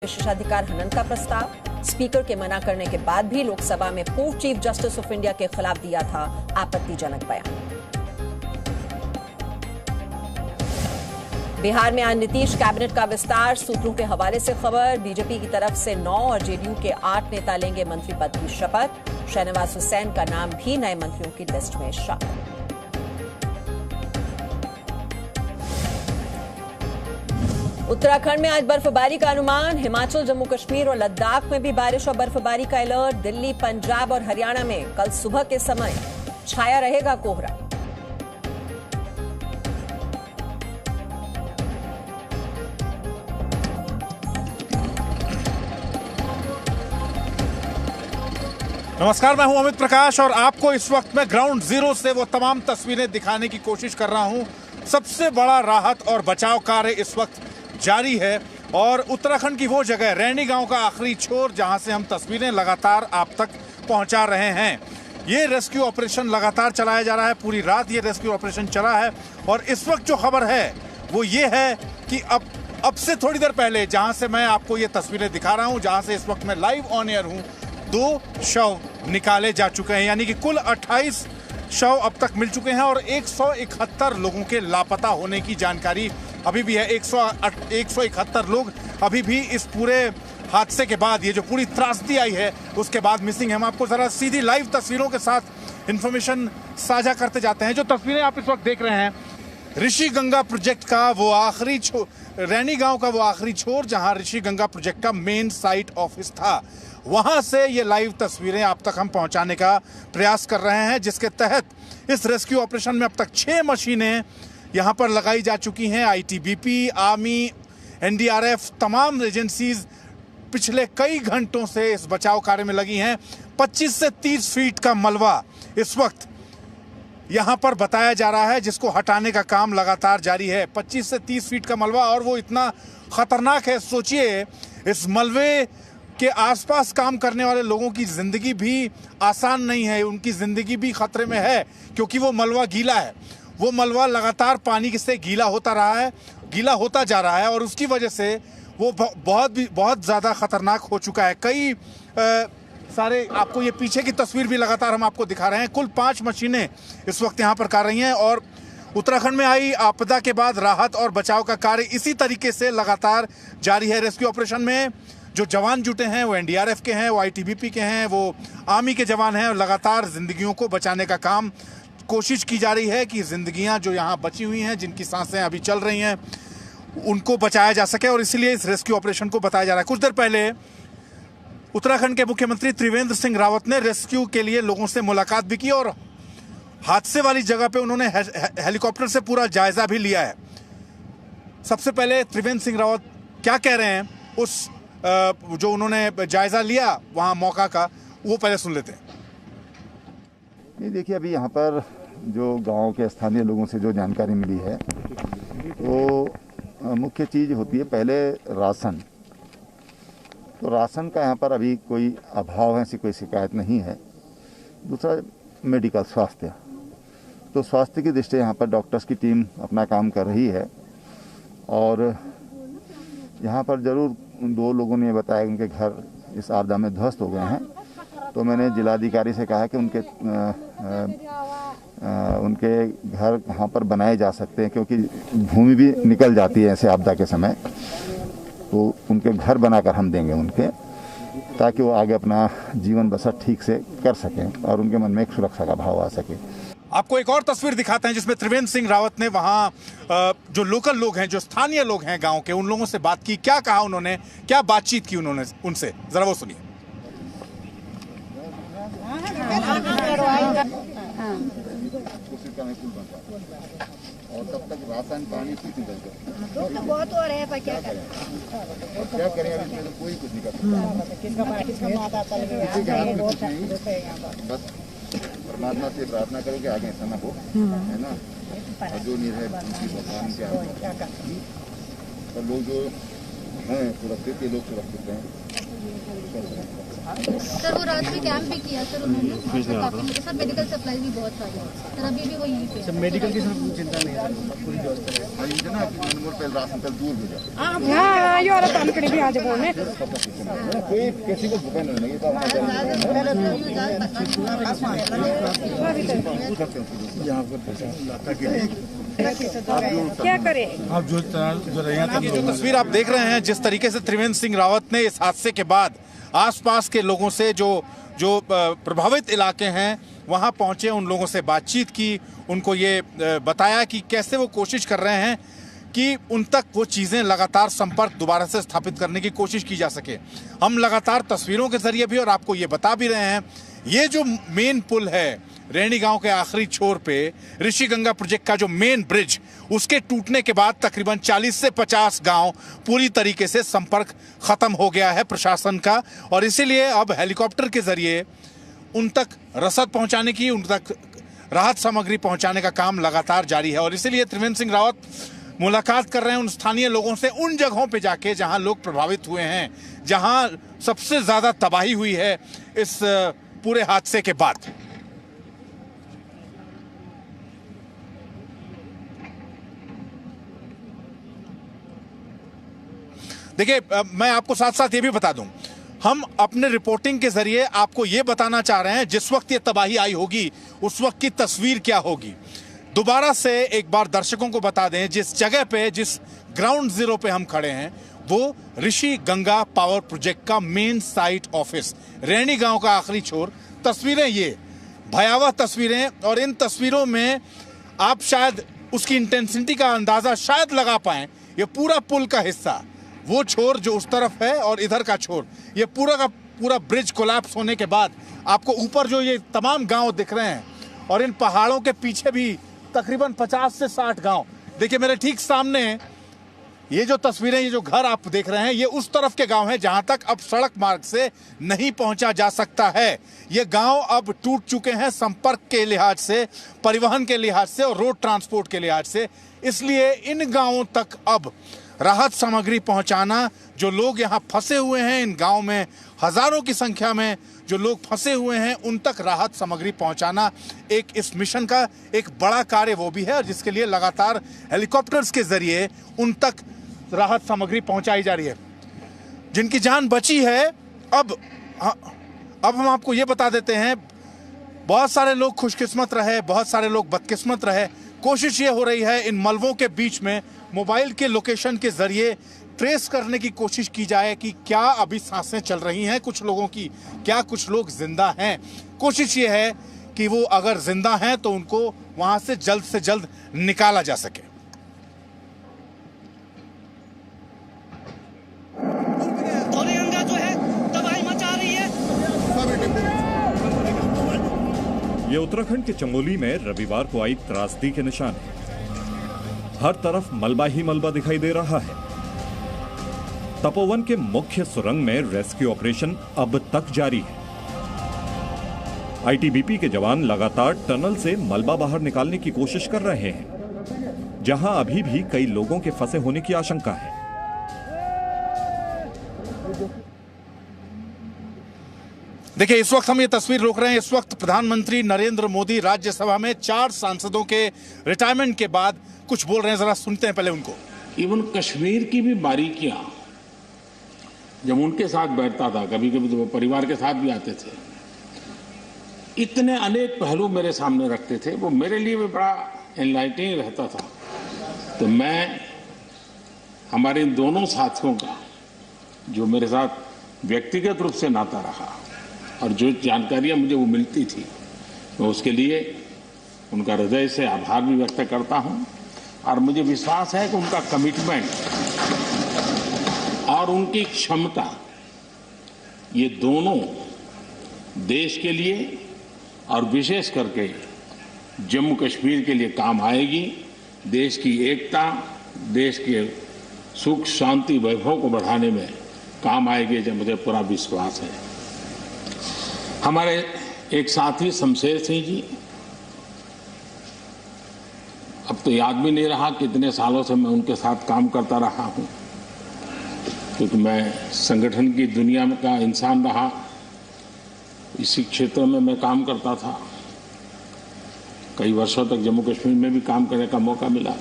विशेषाधिकार हनन का प्रस्ताव स्पीकर के मना करने के बाद भी लोकसभा में पूर्व चीफ जस्टिस ऑफ इंडिया के खिलाफ दिया था आपत्तिजनक बयान। बिहार में आज नीतीश कैबिनेट का विस्तार, सूत्रों के हवाले से खबर। बीजेपी की तरफ से 9 और जेडीयू के 8 नेता लेंगे मंत्री पद की शपथ। शहनवाज हुसैन का नाम भी नए मंत्रियों की लिस्ट में शामिल। उत्तराखंड में आज बर्फबारी का अनुमान। हिमाचल, जम्मू कश्मीर और लद्दाख में भी बारिश और बर्फबारी का अलर्ट। दिल्ली, पंजाब और हरियाणा में कल सुबह के समय छाया रहेगा कोहरा। नमस्कार, मैं हूं अमित प्रकाश और आपको इस वक्त मैं ग्राउंड जीरो से वो तमाम तस्वीरें दिखाने की कोशिश कर रहा हूं। सबसे बड़ा राहत और बचाव कार्य इस वक्त जारी है और उत्तराखंड की वो जगह रैनी गांव का आखिरी छोर, जहां से हम तस्वीरें लगातार आप तक पहुंचा रहे हैं। ये रेस्क्यू ऑपरेशन लगातार चलाया जा रहा है, पूरी रात ये रेस्क्यू ऑपरेशन चला है और इस वक्त जो खबर है वो ये है कि अब से थोड़ी देर पहले, जहां से मैं आपको ये तस्वीरें दिखा रहा हूं, जहां से इस वक्त मैं लाइव ऑन एयर हूं, 2 शव निकाले जा चुके हैं, यानी कि कुल 28 शव अब तक मिल चुके हैं और 171 लोगों के लापता होने की जानकारी अभी भी है। 171 लोग अभी भी इस पूरे हादसे के बाद, ये जो पूरी त्रासदी आई है उसके बाद मिसिंग है। हम आपको जरा सीधी लाइव तस्वीरों के साथ इंफॉर्मेशन साझा करते जाते हैं। जो तस्वीरें आप इस वक्त देख रहे हैं, ऋषि गंगा प्रोजेक्ट का वो आखिरी रैनी गांव का वो आखिरी छोर, जहां ऋषि गंगा प्रोजेक्ट का मेन साइट ऑफिस था, वहां से ये लाइव तस्वीरें आप तक हम पहुंचाने का प्रयास कर रहे हैं, जिसके तहत इस रेस्क्यू ऑपरेशन में अब तक 6 मशीनें यहां पर लगाई जा चुकी हैं। आईटीबीपी, आर्मी, एनडीआरएफ, तमाम एजेंसीज पिछले कई घंटों से इस बचाव कार्य में लगी हैं। 25 से 30 फीट का मलबा इस वक्त यहां पर बताया जा रहा है, जिसको हटाने का काम लगातार जारी है। 25 से 30 फीट का मलबा, और वो इतना खतरनाक है। सोचिए, इस मलबे के आसपास काम करने वाले लोगों की जिंदगी भी आसान नहीं है, उनकी जिंदगी भी खतरे में है, क्योंकि वो मलबा गीला है। वो मलबा लगातार पानी से गीला होता रहा है, गीला होता जा रहा है और उसकी वजह से वो बहुत ज़्यादा खतरनाक हो चुका है। कई सारे, आपको ये पीछे की तस्वीर भी लगातार हम आपको दिखा रहे हैं। कुल 5 मशीनें इस वक्त यहाँ पर कर रही हैं और उत्तराखंड में आई आपदा के बाद राहत और बचाव का कार्य इसी तरीके से लगातार जारी है। रेस्क्यू ऑपरेशन में जो जवान जुटे हैं वो एनडीआरएफ के हैं, वो आईटीबीपी के हैं, वो आर्मी के जवान हैं। लगातार जिंदगियों को बचाने का काम, कोशिश की जा रही है कि जिंदगियां जो यहाँ बची हुई हैं, जिनकी सांसें अभी चल रही हैं, उनको बचाया जा सके और इसीलिए इस रेस्क्यू ऑपरेशन को बताया जा रहा है। कुछ देर पहले उत्तराखंड के मुख्यमंत्री त्रिवेंद्र सिंह रावत ने रेस्क्यू के लिए लोगों से मुलाकात भी की और हादसे वाली जगह पे उन्होंने हेलीकॉप्टर से पूरा जायजा भी लिया है। सबसे पहले त्रिवेंद्र सिंह रावत क्या कह रहे हैं, उस जो उन्होंने जायजा लिया वहां मौका का, वो पहले सुन लेते हैं। ये देखिए, अभी यहाँ पर जो गांव के स्थानीय लोगों से जो जानकारी मिली है, तो मुख्य चीज़ होती है पहले राशन। तो राशन का यहाँ पर अभी कोई अभाव है, ऐसी कोई शिकायत नहीं है। दूसरा मेडिकल, स्वास्थ्य। तो स्वास्थ्य की दृष्टि यहाँ पर डॉक्टर्स की टीम अपना काम कर रही है और यहाँ पर ज़रूर 2 लोगों ने बताया कि उनके घर इस आपदा में ध्वस्त हो गए हैं। तो मैंने जिलाधिकारी से कहा कि उनके घर वहाँ पर बनाए जा सकते हैं, क्योंकि भूमि भी निकल जाती है ऐसे आपदा के समय। तो उनके घर बनाकर हम देंगे उनके, ताकि वो आगे अपना जीवन बसर ठीक से कर सकें और उनके मन में एक सुरक्षा का भाव आ सके। आपको एक और तस्वीर दिखाते हैं जिसमें त्रिवेंद्र सिंह रावत ने वहाँ जो लोकल लोग हैं, जो स्थानीय लोग हैं गांव के, उन लोगों से बात की। क्या कहा उन्होंने, क्या बातचीत की उन्होंने उनसे, जरा वो सुनिए। और तब तक राशन पानी कुछ नहीं दुख तो बहुत हो रहे हैं, पर क्या करें? क्या करें, अभी इसमें तो कोई कुछ नहीं कर सकता। किसका माता चल गया, बस परमात्मा से प्रार्थना करो कि आगे ऐसा ना हो, है ना। और जो निर्भय भगवान के हाथ में, लोग जो हैं सुरक्षित, ये लोग सुरक्षित हैं। सर वो रात में कैंप भी किया सर उन्होंने, सर मेडिकल सप्लाई भी बहुत सारी है सर, अभी भी वो यहीं पे है। मेडिकल की चिंता नहीं है, पूरी व्यवस्था है। हाँ ये वाला काम करें भी आज बोलने कोई किसी को भूखा नहीं लगे क्या करें। आप जो तस्वीर आप देख रहे हैं, जिस तरीके से त्रिवेंद्र सिंह रावत ने इस हादसे के बाद आसपास के लोगों से जो प्रभावित इलाके हैं वहां पहुंचे, उन लोगों से बातचीत की, उनको ये बताया कि कैसे वो कोशिश कर रहे हैं कि उन तक वो चीज़ें लगातार संपर्क दोबारा से स्थापित करने की कोशिश की जा सके। हम लगातार तस्वीरों के जरिए भी और आपको ये बता भी रहे हैं, ये जो मेन पुल है रैणी गांव के आखिरी छोर पे, ऋषि गंगा प्रोजेक्ट का जो मेन ब्रिज, उसके टूटने के बाद तकरीबन 40 से 50 गांव पूरी तरीके से संपर्क खत्म हो गया है प्रशासन का, और इसीलिए अब हेलीकॉप्टर के जरिए उन तक रसद पहुंचाने की, उन तक राहत सामग्री पहुंचाने का काम लगातार जारी है। और इसीलिए त्रिवेंद्र सिंह रावत मुलाकात कर रहे हैं उन स्थानीय लोगों से, उन जगहों पे जाके जहां लोग प्रभावित हुए हैं, जहां सबसे ज्यादा तबाही हुई है इस पूरे हादसे के बाद। देखिए, मैं आपको साथ साथ ये भी बता दूं, हम अपने रिपोर्टिंग के जरिए आपको ये बताना चाह रहे हैं जिस वक्त ये तबाही आई होगी उस वक्त की तस्वीर क्या होगी। दोबारा से एक बार दर्शकों को बता दें, जिस जगह पे, जिस ग्राउंड जीरो पे हम खड़े हैं, वो ऋषि गंगा पावर प्रोजेक्ट का मेन साइट ऑफिस, रैणी गांव का आखिरी छोर। तस्वीरें ये भयावह तस्वीरें, और इन तस्वीरों में आप शायद उसकी इंटेंसिटी का अंदाजा शायद लगा पाएं। ये पूरा पुल का हिस्सा, वो छोर जो उस तरफ है और इधर का छोर, ये पूरा का पूरा ब्रिज कोलैप्स होने के बाद आपको ऊपर जो ये तमाम गांव दिख रहे हैं, और इन पहाड़ों के पीछे भी तकरीबन 50 से 60 गांव। देखिए मेरे ठीक सामने ये जो तस्वीरें, ये जो घर आप देख रहे हैं, ये उस तरफ के गांव हैं जहां तक अब सड़क मार्ग से नहीं पहुंचा जा सकता है। ये गांव अब टूट चुके हैं संपर्क के लिहाज से, परिवहन के लिहाज से और रोड ट्रांसपोर्ट के लिहाज से। इसलिए इन गांवों तक अब राहत सामग्री पहुंचाना, जो लोग यहाँ फंसे हुए हैं, इन गांव में हजारों की संख्या में जो लोग फंसे हुए हैं, उन तक राहत सामग्री पहुंचाना एक इस मिशन का एक बड़ा कार्य वो भी है, और जिसके लिए लगातार हेलीकॉप्टर्स के जरिए उन तक राहत सामग्री पहुंचाई जा रही है। जिनकी जान बची है, अब हम आपको ये बता देते हैं, बहुत सारे लोग खुशकिस्मत रहे, बहुत सारे लोग बदकिस्मत रहे। कोशिश ये हो रही है इन मलबों के बीच में मोबाइल के लोकेशन के जरिए ट्रेस करने की कोशिश की जाए कि क्या अभी सांसें चल रही हैं कुछ लोगों की, क्या कुछ लोग जिंदा हैं। कोशिश ये है कि वो अगर जिंदा हैं तो उनको वहां से जल्द निकाला जा सके। गंगा जो है तबाही मचा रही है। ये उत्तराखंड के चमोली में रविवार को आई त्रासदी के निशान है। हर तरफ मलबा ही मलबा दिखाई दे रहा है। तपोवन के मुख्य सुरंग में रेस्क्यू ऑपरेशन अब तक जारी है। आईटीबीपी के जवान लगातार टनल से मलबा बाहर निकालने की कोशिश कर रहे हैं, जहां अभी भी कई लोगों के फंसे होने की आशंका है। देखिए, इस वक्त हम ये तस्वीर रोक रहे हैं। इस वक्त प्रधानमंत्री नरेंद्र मोदी राज्यसभा में 4 सांसदों के रिटायरमेंट के बाद कुछ बोल रहे हैं, जरा सुनते हैं पहले उनको। इवन कश्मीर की भी बारीकियां जब उनके साथ बैठता था, कभी कभी तो वो परिवार के साथ भी आते थे, इतने अनेक पहलू मेरे सामने रखते थे, वो मेरे लिए भी बड़ा एनलाइटनिंग रहता था। तो मैं हमारे इन दोनों साथियों का, जो मेरे साथ व्यक्तिगत रूप से नाता रहा और जो जानकारियां मुझे वो मिलती थी, मैं उसके लिए उनका हृदय से आभार भी व्यक्त करता हूं। और मुझे विश्वास है कि उनका कमिटमेंट और उनकी क्षमता, ये दोनों देश के लिए और विशेष करके जम्मू कश्मीर के लिए काम आएगी। देश की एकता, देश के सुख शांति वैभव को बढ़ाने में काम आएगी, जब मुझे पूरा विश्वास है। हमारे एक साथी शमशेर सिंह जी, अब तो याद भी नहीं रहा कितने सालों से मैं उनके साथ काम करता रहा हूं। क्योंकि मैं संगठन की दुनिया में का इंसान रहा, इसी क्षेत्र में मैं काम करता था, कई वर्षों तक जम्मू कश्मीर में भी काम करने का मौका मिला।